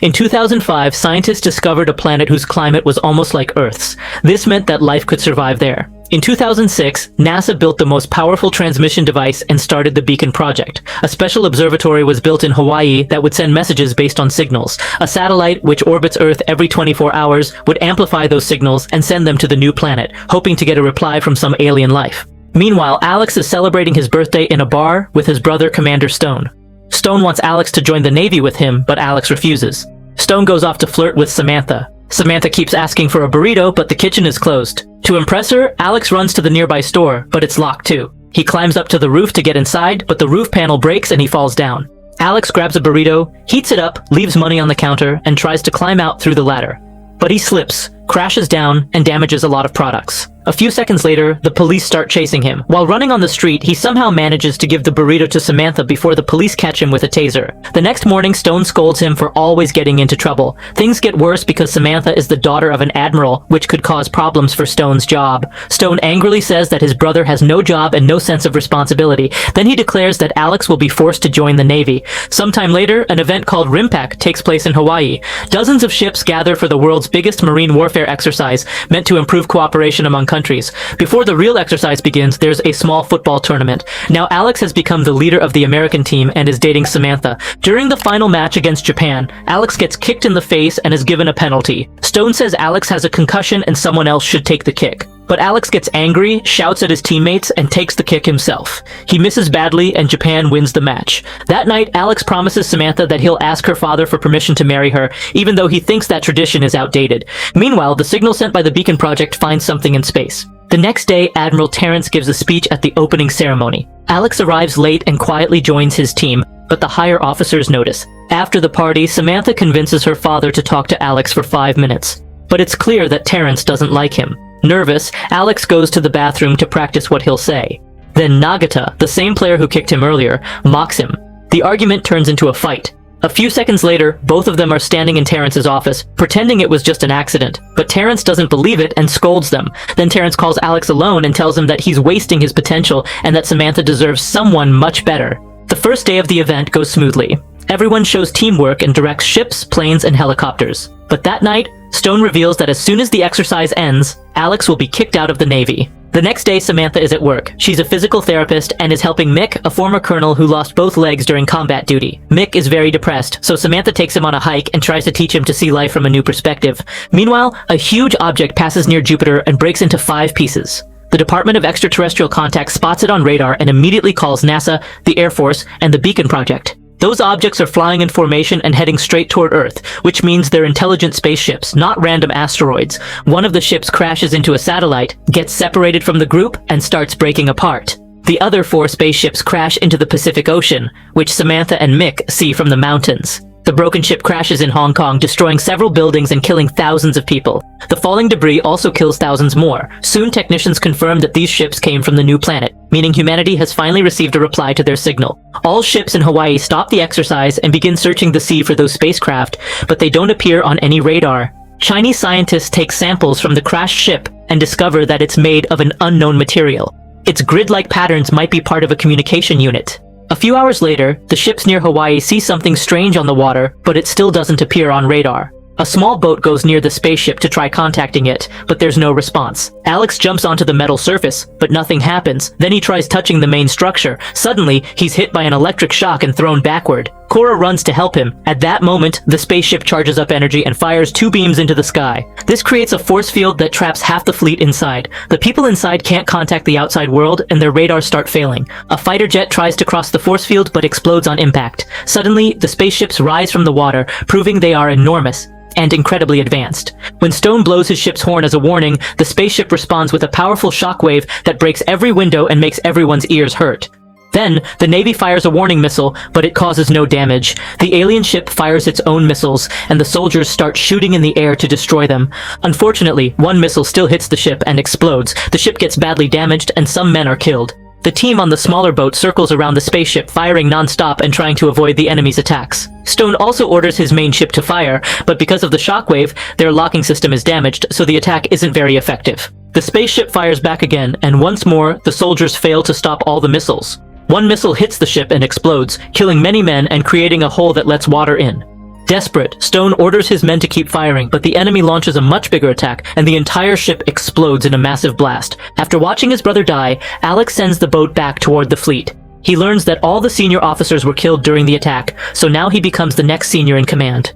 In 2005, scientists discovered a planet whose climate was almost like Earth's. This meant that life could survive there. In 2006, NASA built the most powerful transmission device and started the Beacon project. A special observatory was built in Hawaii that would send messages based on signals. A satellite, which orbits Earth every 24 hours, would amplify those signals and send them to the new planet, hoping to get a reply from some alien life. Meanwhile, Alex is celebrating his birthday in a bar with his brother Commander Stone. Stone wants Alex to join the Navy with him, but Alex refuses. Stone goes off to flirt with Samantha. Samantha keeps asking for a burrito, but the kitchen is closed. To impress her, Alex runs to the nearby store, but it's locked too. He climbs up to the roof to get inside, but the roof panel breaks and he falls down. Alex grabs a burrito, heats it up, leaves money on the counter, and tries to climb out through the ladder. But he slips, crashes down, and damages a lot of products. A few seconds later, the police start chasing him. While running on the street, he somehow manages to give the burrito to Samantha before the police catch him with a taser. The next morning, Stone scolds him for always getting into trouble. Things get worse because Samantha is the daughter of an admiral, which could cause problems for Stone's job. Stone angrily says that his brother has no job and no sense of responsibility. Then he declares that Alex will be forced to join the Navy. Sometime later, an event called RIMPAC takes place in Hawaii. Dozens of ships gather for the world's biggest marine warfare exercise, meant to improve cooperation among countries. Before the real exercise begins, there's a small football tournament. Now Alex has become the leader of the American team and is dating Samantha. During the final match against Japan, Alex gets kicked in the face and is given a penalty. Stone says Alex has a concussion and someone else should take the kick. But Alex gets angry, shouts at his teammates, and takes the kick himself. He misses badly, and Japan wins the match. That night, Alex promises Samantha that he'll ask her father for permission to marry her, even though he thinks that tradition is outdated. Meanwhile, the signal sent by the Beacon Project finds something in space. The next day, Admiral Terrence gives a speech at the opening ceremony. Alex arrives late and quietly joins his team, but the higher officers notice. After the party, Samantha convinces her father to talk to Alex for 5 minutes. But it's clear that Terrence doesn't like him. Nervous, Alex goes to the bathroom to practice what he'll say. Then Nagata, the same player who kicked him earlier, mocks him. The argument turns into a fight. A few seconds later, both of them are standing in Terrence's office, pretending it was just an accident. But Terrence doesn't believe it and scolds them. Then Terrence calls Alex alone and tells him that he's wasting his potential and that Samantha deserves someone much better. The first day of the event goes smoothly. Everyone shows teamwork and directs ships, planes, and helicopters. But that night, Stone reveals that as soon as the exercise ends, Alex will be kicked out of the Navy. The next day, Samantha is at work. She's a physical therapist and is helping Mick, a former colonel who lost both legs during combat duty. Mick is very depressed, so Samantha takes him on a hike and tries to teach him to see life from a new perspective. Meanwhile, a huge object passes near Jupiter and breaks into 5 pieces. The Department of Extraterrestrial Contact spots it on radar and immediately calls NASA, the Air Force, and the Beacon Project. Those objects are flying in formation and heading straight toward Earth, which means they're intelligent spaceships, not random asteroids. One of the ships crashes into a satellite, gets separated from the group, and starts breaking apart. The other 4 spaceships crash into the Pacific Ocean, which Samantha and Mick see from the mountains. The broken ship crashes in Hong Kong, destroying several buildings and killing thousands of people. The falling debris also kills thousands more. Soon, technicians confirm that these ships came from the new planet, meaning humanity has finally received a reply to their signal. All ships in Hawaii stop the exercise and begin searching the sea for those spacecraft, but they don't appear on any radar. Chinese scientists take samples from the crashed ship and discover that it's made of an unknown material. Its grid-like patterns might be part of a communication unit. A few hours later, the ships near Hawaii see something strange on the water, but it still doesn't appear on radar. A small boat goes near the spaceship to try contacting it, but there's no response. Alex jumps onto the metal surface, but nothing happens. Then he tries touching the main structure. Suddenly, he's hit by an electric shock and thrown backward. Cora runs to help him. At that moment, the spaceship charges up energy and fires 2 beams into the sky. This creates a force field that traps half the fleet inside. The people inside can't contact the outside world, and their radars start failing. A fighter jet tries to cross the force field but explodes on impact. Suddenly, the spaceships rise from the water, proving they are enormous and incredibly advanced. When Stone blows his ship's horn as a warning, the spaceship responds with a powerful shockwave that breaks every window and makes everyone's ears hurt. Then, the Navy fires a warning missile, but it causes no damage. The alien ship fires its own missiles, and the soldiers start shooting in the air to destroy them. Unfortunately, one missile still hits the ship and explodes. The ship gets badly damaged, and some men are killed. The team on the smaller boat circles around the spaceship, firing non-stop and trying to avoid the enemy's attacks. Stone also orders his main ship to fire, but because of the shockwave, their locking system is damaged, so the attack isn't very effective. The spaceship fires back again, and once more, the soldiers fail to stop all the missiles. One missile hits the ship and explodes, killing many men and creating a hole that lets water in. Desperate, Stone orders his men to keep firing, but the enemy launches a much bigger attack, and the entire ship explodes in a massive blast. After watching his brother die, Alex sends the boat back toward the fleet. He learns that all the senior officers were killed during the attack, so now he becomes the next senior in command.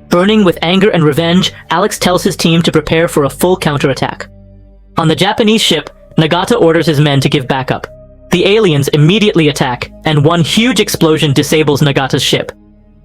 Burning with anger and revenge, Alex tells his team to prepare for a full counterattack. On the Japanese ship, Nagata orders his men to give backup. The aliens immediately attack, and one huge explosion disables Nagata's ship.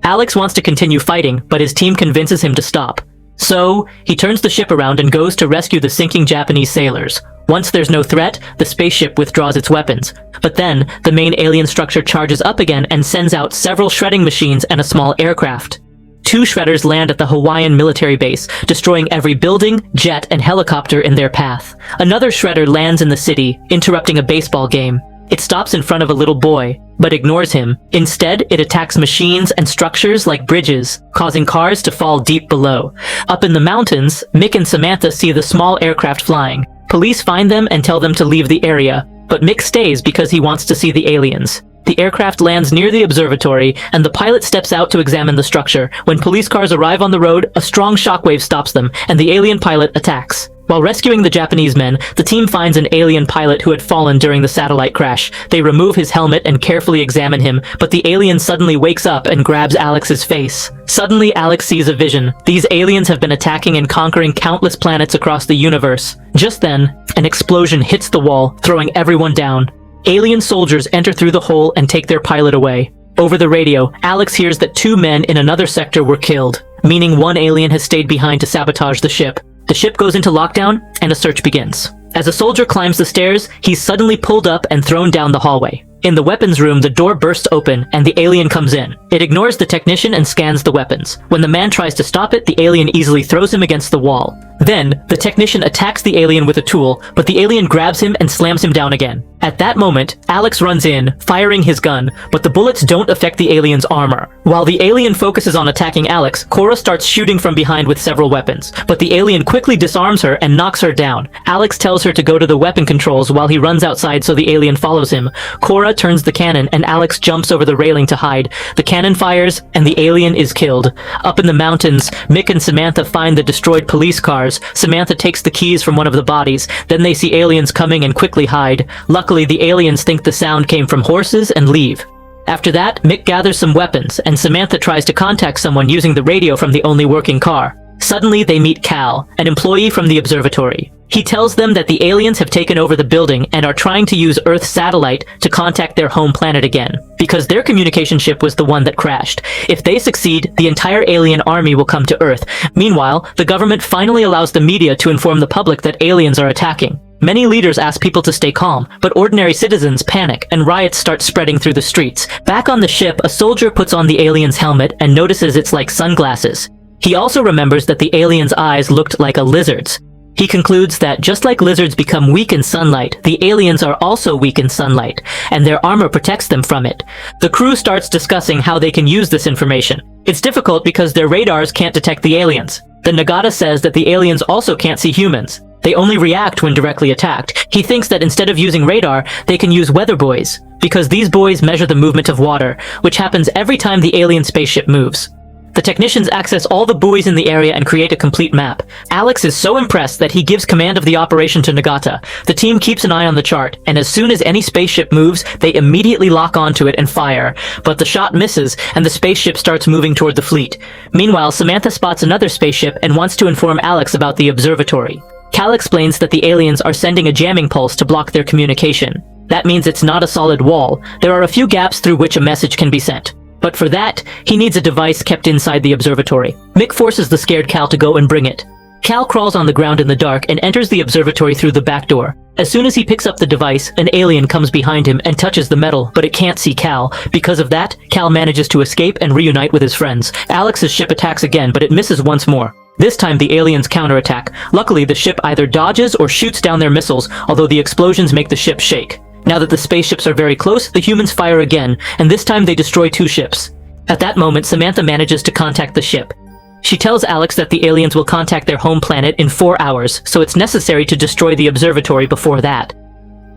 Alex wants to continue fighting, but his team convinces him to stop. So, he turns the ship around and goes to rescue the sinking Japanese sailors. Once there's no threat, the spaceship withdraws its weapons. But then, the main alien structure charges up again and sends out several shredding machines and a small aircraft. 2 shredders land at the Hawaiian military base, destroying every building, jet, and helicopter in their path. Another shredder lands in the city, interrupting a baseball game. It stops in front of a little boy, but ignores him. Instead, it attacks machines and structures like bridges, causing cars to fall deep below. Up in the mountains, Mick and Samantha see the small aircraft flying. Police find them and tell them to leave the area, but Mick stays because he wants to see the aliens. The aircraft lands near the observatory, and the pilot steps out to examine the structure. When police cars arrive on the road, a strong shockwave stops them, and the alien pilot attacks. While rescuing the Japanese men, the team finds an alien pilot who had fallen during the satellite crash. They remove his helmet and carefully examine him, but the alien suddenly wakes up and grabs Alex's face. Suddenly, Alex sees a vision. These aliens have been attacking and conquering countless planets across the universe. Just then, an explosion hits the wall, throwing everyone down. Alien soldiers enter through the hole and take their pilot away. Over the radio, Alex hears that 2 men in another sector were killed, meaning one alien has stayed behind to sabotage the ship. The ship goes into lockdown, and a search begins. As a soldier climbs the stairs, he's suddenly pulled up and thrown down the hallway. In the weapons room, the door bursts open, and the alien comes in. It ignores the technician and scans the weapons. When the man tries to stop it, the alien easily throws him against the wall. Then, the technician attacks the alien with a tool, but the alien grabs him and slams him down again. At that moment, Alex runs in, firing his gun, but the bullets don't affect the alien's armor. While the alien focuses on attacking Alex, Cora starts shooting from behind with several weapons, but the alien quickly disarms her and knocks her down. Alex tells her to go to the weapon controls while he runs outside so the alien follows him. Cora turns the cannon and Alex jumps over the railing to hide. The cannon fires, and the alien is killed. Up in the mountains, Mick and Samantha find the destroyed police cars. Samantha takes the keys from one of the bodies. Then they see aliens coming and quickly hide. Luckily, the aliens think the sound came from horses and leave. After that, Mick gathers some weapons, and Samantha tries to contact someone using the radio from the only working car. Suddenly, they meet Cal, an employee from the observatory. He tells them that the aliens have taken over the building and are trying to use Earth's satellite to contact their home planet again, because their communication ship was the one that crashed. If they succeed, the entire alien army will come to Earth. Meanwhile, the government finally allows the media to inform the public that aliens are attacking. Many leaders ask people to stay calm, but ordinary citizens panic and riots start spreading through the streets. Back on the ship, a soldier puts on the alien's helmet and notices it's like sunglasses. He also remembers that the alien's eyes looked like a lizard's. He concludes that just like lizards become weak in sunlight, the aliens are also weak in sunlight, and their armor protects them from it. The crew starts discussing how they can use this information. It's difficult because their radars can't detect the aliens. Then Nagata says that the aliens also can't see humans. They only react when directly attacked. He thinks that instead of using radar, they can use weather buoys, because these buoys measure the movement of water, which happens every time the alien spaceship moves. The technicians access all the buoys in the area and create a complete map. Alex is so impressed that he gives command of the operation to Nagata. The team keeps an eye on the chart, and as soon as any spaceship moves, they immediately lock onto it and fire. But the shot misses, and the spaceship starts moving toward the fleet. Meanwhile, Samantha spots another spaceship and wants to inform Alex about the observatory. Cal explains that the aliens are sending a jamming pulse to block their communication. That means it's not a solid wall. There are a few gaps through which a message can be sent. But for that, he needs a device kept inside the observatory. Mick forces the scared Cal to go and bring it. Cal crawls on the ground in the dark and enters the observatory through the back door. As soon as he picks up the device, an alien comes behind him and touches the metal, but it can't see Cal. Because of that, Cal manages to escape and reunite with his friends. Alex's ship attacks again, but it misses once more. This time the aliens counterattack. Luckily, the ship either dodges or shoots down their missiles, although the explosions make the ship shake. Now that the spaceships are very close, the humans fire again, and this time they destroy 2 ships. At that moment, Samantha manages to contact the ship. She tells Alex that the aliens will contact their home planet in 4 hours, so it's necessary to destroy the observatory before that.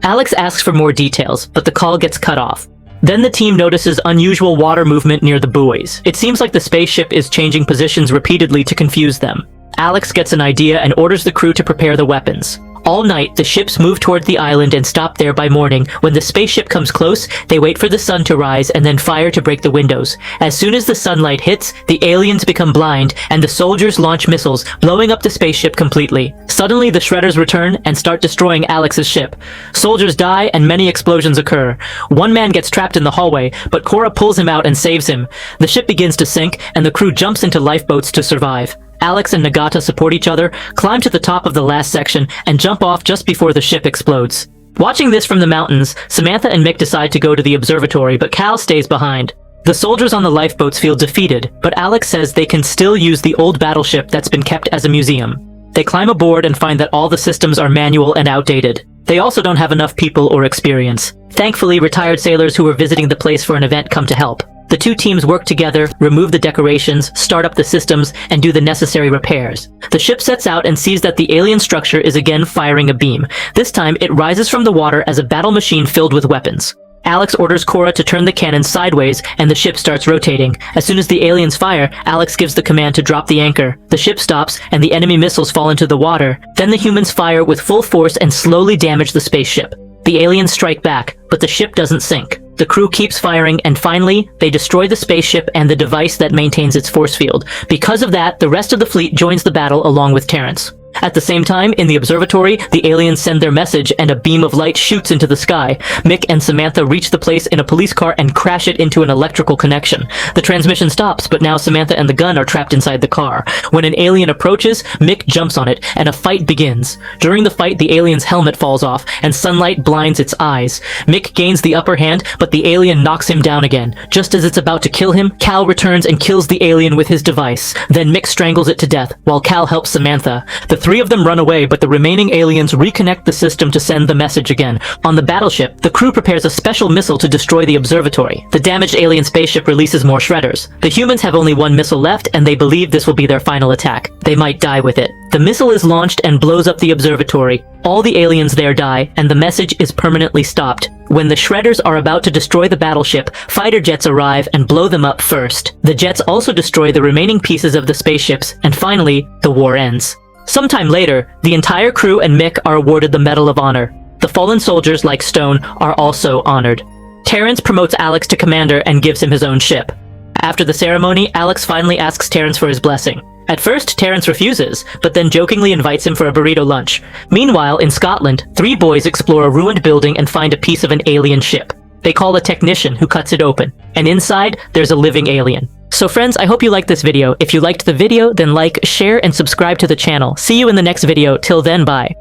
Alex asks for more details, but the call gets cut off. Then the team notices unusual water movement near the buoys. It seems like the spaceship is changing positions repeatedly to confuse them. Alex gets an idea and orders the crew to prepare the weapons. All night, the ships move toward the island and stop there by morning. When the spaceship comes close, they wait for the sun to rise and then fire to break the windows. As soon as the sunlight hits, the aliens become blind and the soldiers launch missiles, blowing up the spaceship completely. Suddenly, the shredders return and start destroying Alex's ship. Soldiers die and many explosions occur. One man gets trapped in the hallway, but Cora pulls him out and saves him. The ship begins to sink and the crew jumps into lifeboats to survive. Alex and Nagata support each other, climb to the top of the last section, and jump off just before the ship explodes. Watching this from the mountains, Samantha and Mick decide to go to the observatory, but Cal stays behind. The soldiers on the lifeboats feel defeated, but Alex says they can still use the old battleship that's been kept as a museum. They climb aboard and find that all the systems are manual and outdated. They also don't have enough people or experience. Thankfully, retired sailors who were visiting the place for an event come to help. The two teams work together, remove the decorations, start up the systems, and do the necessary repairs. The ship sets out and sees that the alien structure is again firing a beam. This time, it rises from the water as a battle machine filled with weapons. Alex orders Cora to turn the cannon sideways, and the ship starts rotating. As soon as the aliens fire, Alex gives the command to drop the anchor. The ship stops, and the enemy missiles fall into the water. Then the humans fire with full force and slowly damage the spaceship. The aliens strike back, but the ship doesn't sink. The crew keeps firing, and finally, they destroy the spaceship and the device that maintains its force field. Because of that, the rest of the fleet joins the battle along with Terrence. At the same time, in the observatory, the aliens send their message and a beam of light shoots into the sky. Mick and Samantha reach the place in a police car and crash it into an electrical connection. The transmission stops, but now Samantha and the gun are trapped inside the car. When an alien approaches, Mick jumps on it, and a fight begins. During the fight, the alien's helmet falls off, and sunlight blinds its eyes. Mick gains the upper hand, but the alien knocks him down again. Just as it's about to kill him, Cal returns and kills the alien with his device. Then Mick strangles it to death, while Cal helps Samantha. The three of them run away, but the remaining aliens reconnect the system to send the message again. On the battleship, the crew prepares a special missile to destroy the observatory. The damaged alien spaceship releases more shredders. The humans have only one missile left, and they believe this will be their final attack. They might die with it. The missile is launched and blows up the observatory. All the aliens there die, and the message is permanently stopped. When the shredders are about to destroy the battleship, fighter jets arrive and blow them up first. The jets also destroy the remaining pieces of the spaceships, and finally, the war ends. Sometime later, the entire crew and Mick are awarded the Medal of Honor. The fallen soldiers, like Stone, are also honored. Terrence promotes Alex to commander and gives him his own ship. After the ceremony, Alex finally asks Terrence for his blessing. At first, Terrence refuses, but then jokingly invites him for a burrito lunch. Meanwhile, in Scotland, three boys explore a ruined building and find a piece of an alien ship. They call a technician who cuts it open, and inside, there's a living alien. So friends, I hope you liked this video. If you liked the video, then like, share, and subscribe to the channel. See you in the next video. Till then, bye.